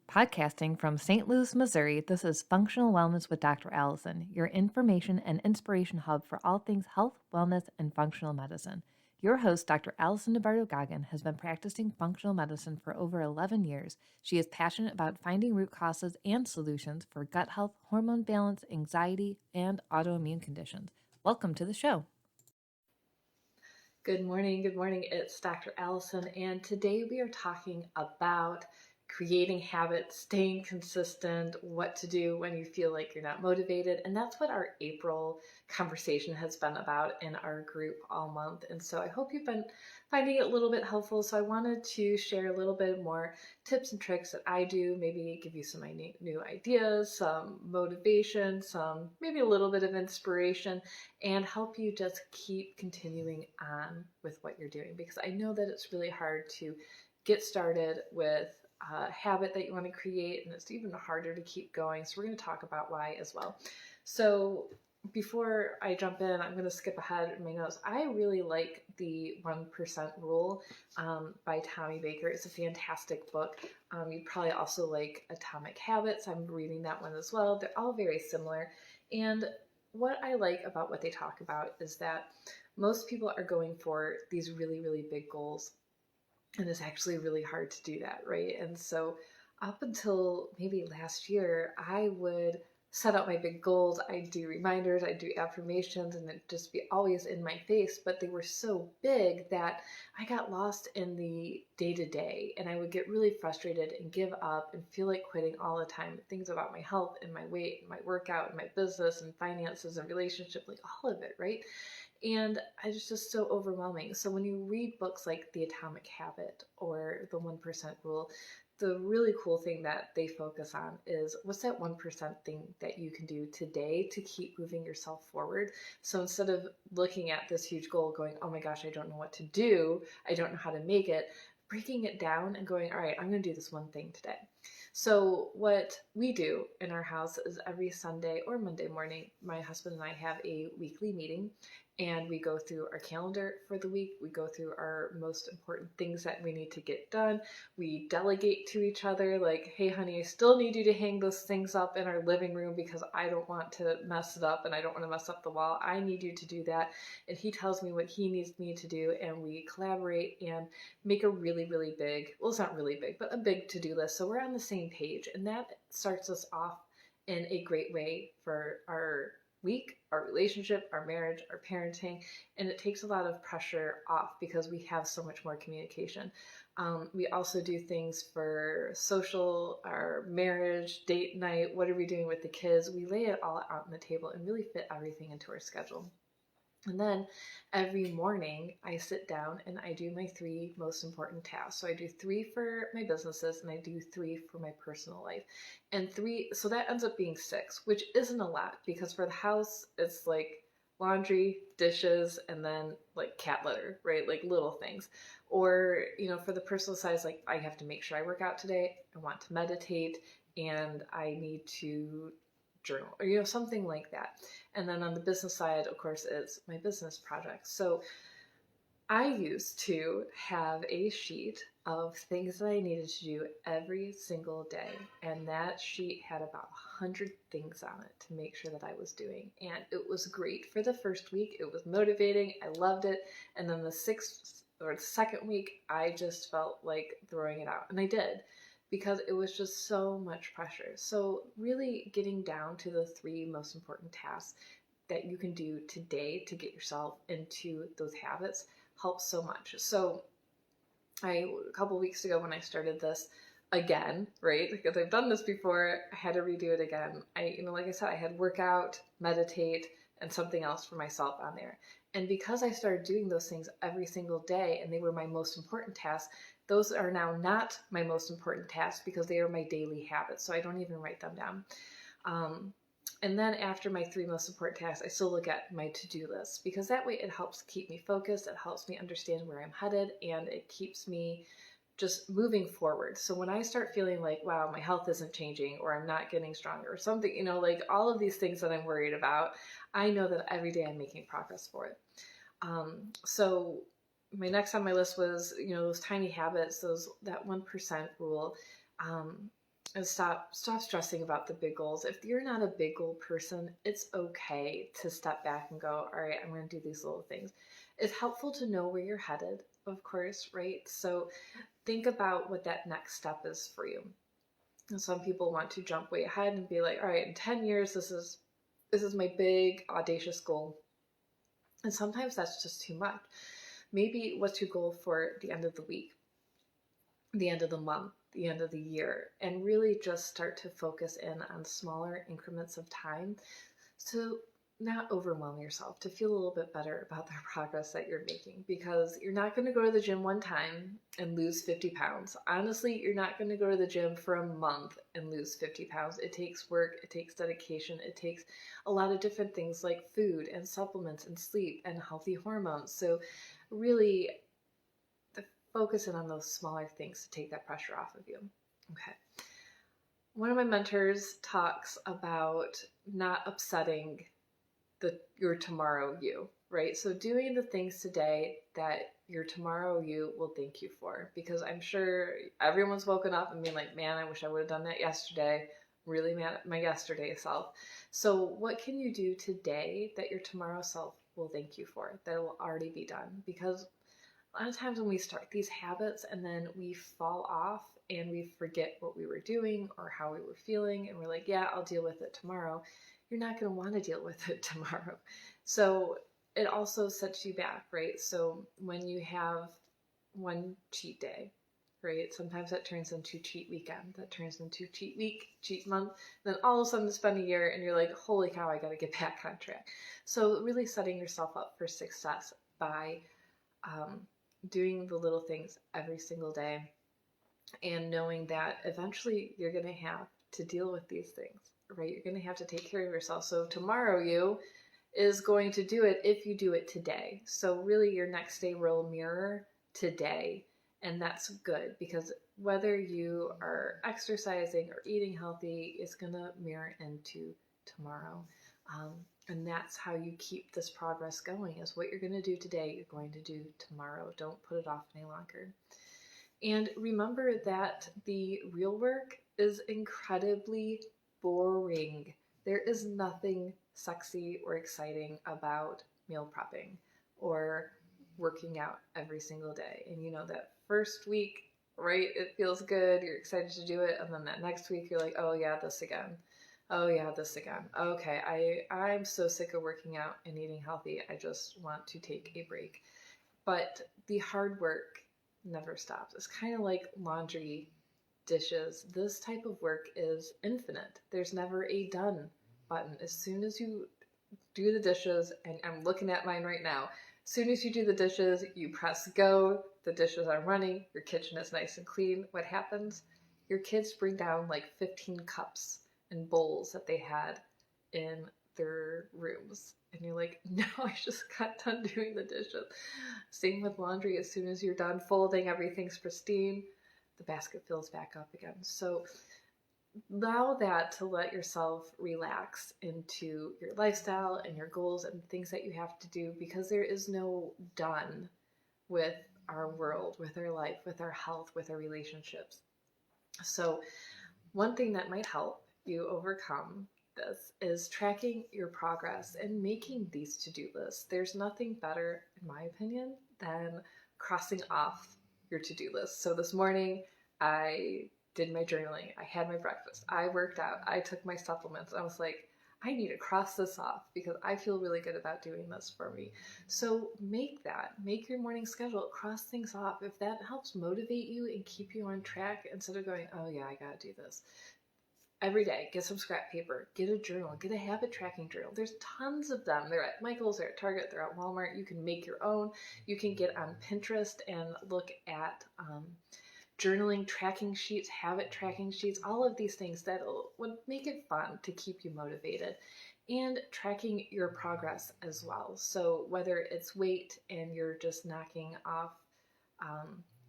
Podcasting from St. Louis, Missouri, this is Functional Wellness with Dr. Allison, your information and inspiration hub for all things health, wellness, and functional medicine. Your host, Dr. Alison DiBarto Goggin, has been practicing functional medicine for over 11 years. She is passionate about finding root causes and solutions for gut health, hormone balance, anxiety, and autoimmune conditions. Welcome to the show. Good morning. Good morning. It's Dr. Allison, and today we are talking about creating habits, staying consistent, what to do when you feel like you're not motivated. And that's what our April conversation has been about in our group all month. And so I hope you've been finding it a little bit helpful. So I wanted to share a little bit more tips and tricks that I do, maybe give you some new ideas, some motivation, some maybe a little bit of inspiration, and help you just keep continuing on with what you're doing. Because I know that it's really hard to get started with a habit that you want to create, and it's even harder to keep going. So we're going to talk about why as well. So before I jump in, I'm going to skip ahead in my notes. I really like the 1% Rule by Tommy Baker. It's a fantastic book. You'd probably also like Atomic Habits. I'm reading that one as well. They're all very similar. And what I like about what they talk about is that most people are going for these really, really big goals. And it's actually really hard to do that, right? And so up until maybe last year, I would set out my big goals. I'd do reminders, I'd do affirmations, and it'd just be always in my face. But they were so big that I got lost in the day-to-day, and I would get really frustrated and give up and feel like quitting all the time. Things about my health and my weight and my workout and my business and finances and relationship, like all of it, right? And it's just so overwhelming. So when you read books like The Atomic Habit or The 1% Rule, the really cool thing that they focus on is what's that 1% thing that you can do today to keep moving yourself forward. So instead of looking at this huge goal going, oh my gosh, I don't know what to do, I don't know how to make it, breaking it down and going, all right, I'm going to do this one thing today. So what we do in our house is every Sunday or Monday morning, my husband and I have a weekly meeting, and we go through our calendar for the week. We go through our most important things that we need to get done. We delegate to each other like, hey, honey, I still need you to hang those things up in our living room because I don't want to mess it up and I don't want to mess up the wall. I need you to do that. And he tells me what he needs me to do, and we collaborate and make a really, really big, well, it's not really big, but a big to-do list. So we're on the same page, and that starts us off in a great way for our week, our relationship, our marriage, our parenting, and it takes a lot of pressure off because we have so much more communication. We also do things for social, our marriage, date night, what are we doing with the kids? We lay it all out on the table and really fit everything into our schedule. And then every morning I sit down and I do my 3 most important tasks. So I do 3 for my businesses and I do 3 for my personal life. And 3, so that ends up being 6, which isn't a lot because for the house, it's like laundry, dishes, and then like cat litter, right? Like little things. Or, for the personal side, it's like I have to make sure I work out today. I want to meditate and I need to journal or something like that. And then on the business side, of course, is my business projects. So I used to have a sheet of things that I needed to do every single day, and that sheet had about 100 things on it to make sure that I was doing. And it was great for the first week. It was motivating. I loved it. And then the 6th or the second week, I just felt like throwing it out, and I did, because it was just so much pressure. So really getting down to the 3 most important tasks that you can do today to get yourself into those habits helps so much. So a couple weeks ago when I started this again, right, because I've done this before, I had to redo it again. Like I said, I had workout, meditate, and something else for myself on there. And because I started doing those things every single day and they were my most important tasks, those are now not my most important tasks because they are my daily habits. So I don't even write them down. And then after my 3 most important tasks, I still look at my to-do list because that way it helps keep me focused. It helps me understand where I'm headed, and it keeps me just moving forward. So when I start feeling like, wow, my health isn't changing or I'm not getting stronger or something, like all of these things that I'm worried about, I know that every day I'm making progress for it. So my next on my list was, those tiny habits, that 1% rule. And stop stressing about the big goals. If you're not a big goal person, it's okay to step back and go, all right, I'm going to do these little things. It's helpful to know where you're headed, of course, right? So think about what that next step is for you. And some people want to jump way ahead and be like, all right, in 10 years, this is my big audacious goal. And sometimes that's just too much. Maybe what's your goal for the end of the week, the end of the month, the end of the year, and really just start to focus in on smaller increments of time to not overwhelm yourself, to feel a little bit better about the progress that you're making, because you're not going to go to the gym one time and lose 50 pounds. Honestly, you're not going to go to the gym for a month and lose 50 pounds. It takes work, it takes dedication, it takes a lot of different things like food and supplements and sleep and healthy hormones. So really focusing on those smaller things to take that pressure off of you. Okay. One of my mentors talks about not upsetting your tomorrow you, right? So doing the things today that your tomorrow you will thank you for, because I'm sure everyone's woken up and being like, man, I wish I would have done that yesterday. Really mad at my yesterday self. So what can you do today that your tomorrow self will thank you for, that will already be done? Because a lot of times when we start these habits and then we fall off and we forget what we were doing or how we were feeling, and we're like, yeah, I'll deal with it tomorrow. You're not going to want to deal with it tomorrow. So it also sets you back, right? So when you have one cheat day, right? Sometimes that turns into cheat weekend, that turns into cheat week, cheat month. Then all of a sudden it's been a year and you're like, holy cow, I got to get back on track. So really setting yourself up for success by doing the little things every single day, and knowing that eventually you're going to have to deal with these things, right? You're going to have to take care of yourself. So tomorrow you is going to do it if you do it today. So really your next day will mirror today. And that's good, because whether you are exercising or eating healthy, it's going to mirror into tomorrow. And that's how you keep this progress going, is what you're going to do today, you're going to do tomorrow. Don't put it off any longer. And remember that the real work is incredibly boring. There is nothing sexy or exciting about meal prepping or working out every single day. And you know, that first week, right, it feels good, you're excited to do it, and then that next week you're like, oh yeah, this again. Oh yeah, this again. Okay, I'm so sick of working out and eating healthy. I just want to take a break. But the hard work never stops. It's kind of like laundry, dishes. This type of work is infinite. There's never a done button. As soon as you do the dishes, and I'm looking at mine right now, as soon as you do the dishes, you press go, the dishes are running, your kitchen is nice and clean. What happens? Your kids bring down like 15 cups and bowls that they had in their rooms. And you're like, no, I just got done doing the dishes. Same with laundry. As soon as you're done folding, everything's pristine, the basket fills back up again. So allow that to let yourself relax into your lifestyle and your goals and things that you have to do, because there is no done with our world, with our life, with our health, with our relationships. So one thing that might help you overcome this is tracking your progress and making these to-do lists. There's nothing better, in my opinion, than crossing off your to-do list. So this morning I did my journaling, I had my breakfast, I worked out, I took my supplements. I was like, I need to cross this off because I feel really good about doing this for me. So make your morning schedule, cross things off. If that helps motivate you and keep you on track, instead of going, oh yeah, I gotta do this. Every day, get some scrap paper, get a journal, get a habit tracking journal. There's tons of them. They're at Michael's, they're at Target, they're at Walmart. You can make your own. You can get on Pinterest and look at journaling tracking sheets, habit tracking sheets, all of these things that would make it fun to keep you motivated, and tracking your progress as well. So whether it's weight and you're just knocking off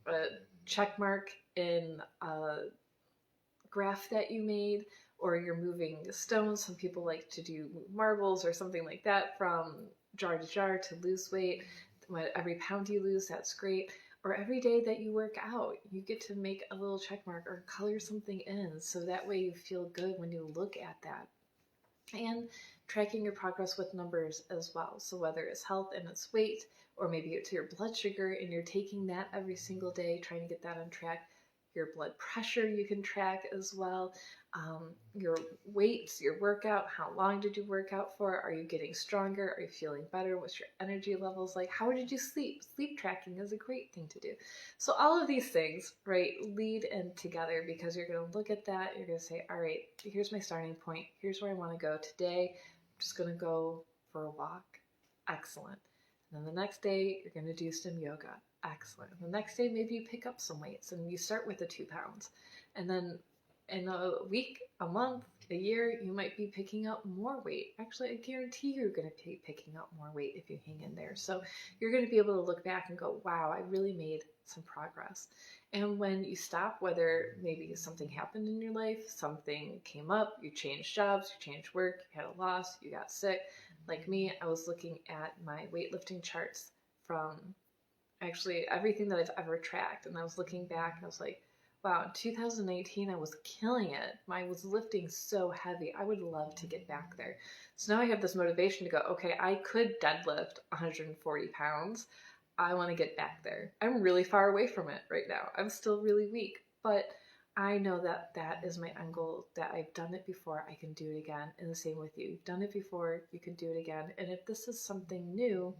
a check mark in a graph that you made, or you're moving stones. Some people like to do marbles or something like that from jar to jar to lose weight. Every pound you lose, that's great. Or every day that you work out, you get to make a little check mark or color something in so that way you feel good when you look at that. And tracking your progress with numbers as well. So whether it's health and it's weight, or maybe it's your blood sugar and you're taking that every single day, trying to get that on track. Your blood pressure you can track as well. Your weights, your workout, how long did you work out for? Are you getting stronger? Are you feeling better? What's your energy levels like? How did you sleep? Sleep tracking is a great thing to do. So all of these things, right, lead in together because you're going to look at that. You're going to say, all right, here's my starting point. Here's where I want to go today. I'm just going to go for a walk. Excellent. And then the next day, you're going to do some yoga. Excellent. And the next day, maybe you pick up some weights and you start with the 2 pounds. And then in a week, a month, a year, you might be picking up more weight. Actually, I guarantee you're going to be picking up more weight if you hang in there. So you're going to be able to look back and go, wow, I really made some progress. And when you stop, whether maybe something happened in your life, something came up, you changed jobs, you changed work, you had a loss, you got sick. Like me, I was looking at my weightlifting charts from actually everything that I've ever tracked. And I was looking back and I was like, wow, in 2018, I was killing it. I was lifting so heavy. I would love to get back there. So now I have this motivation to go, okay, I could deadlift 140 pounds. I want to get back there. I'm really far away from it right now. I'm still really weak, but I know that that is my end goal, that I've done it before, I can do it again. And the same with you. You've done it before, you can do it again. And if this is something new,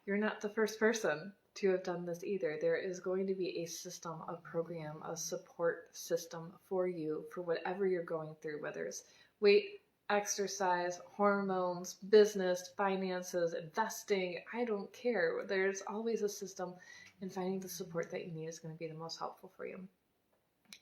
you're not the first person to have done this either. There is going to be a system, a program, a support system for you for whatever you're going through, whether it's weight, exercise, hormones, business, finances, investing. I don't care. There's always a system, and finding the support that you need is going to be the most helpful for you.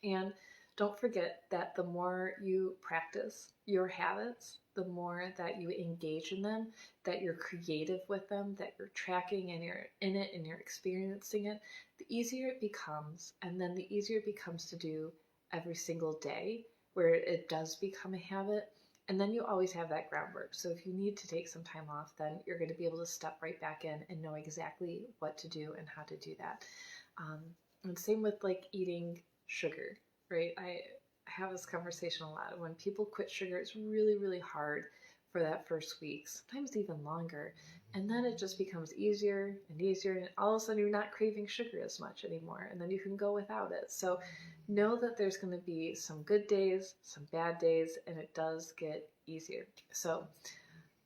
And don't forget that the more you practice your habits, the more that you engage in them, that you're creative with them, that you're tracking and you're in it and you're experiencing it, the easier it becomes. And then the easier it becomes to do every single day, where it does become a habit. And then you always have that groundwork. So if you need to take some time off, then you're going to be able to step right back in and know exactly what to do and how to do that. And same with like eating sugar, right? I have this conversation a lot. When people quit sugar, it's really, really hard for that first week, sometimes even longer. And then it just becomes easier and easier. And all of a sudden, you're not craving sugar as much anymore. And then you can go without it. So know that there's going to be some good days, some bad days, and it does get easier. So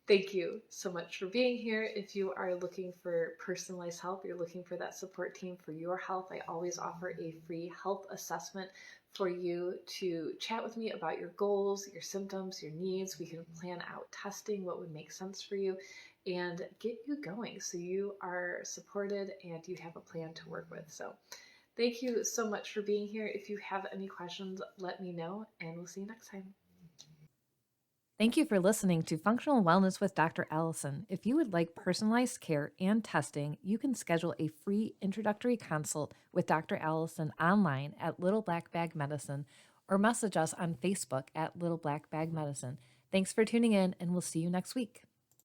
thank you so much for being here. If you are looking for personalized help, you're looking for that support team for your health, I always offer a free health assessment for you to chat with me about your goals, your symptoms, your needs. We can plan out testing, what would make sense for you, and get you going so you are supported and you have a plan to work with. So thank you so much for being here. If you have any questions, let me know, and we'll see you next time. Thank you for listening to Functional Wellness with Dr. Alison. If you would like personalized care and testing, you can schedule a free introductory consult with Dr. Alison online at Little Black Bag Medicine or message us on Facebook at Little Black Bag Medicine. Thanks for tuning in, and we'll see you next week.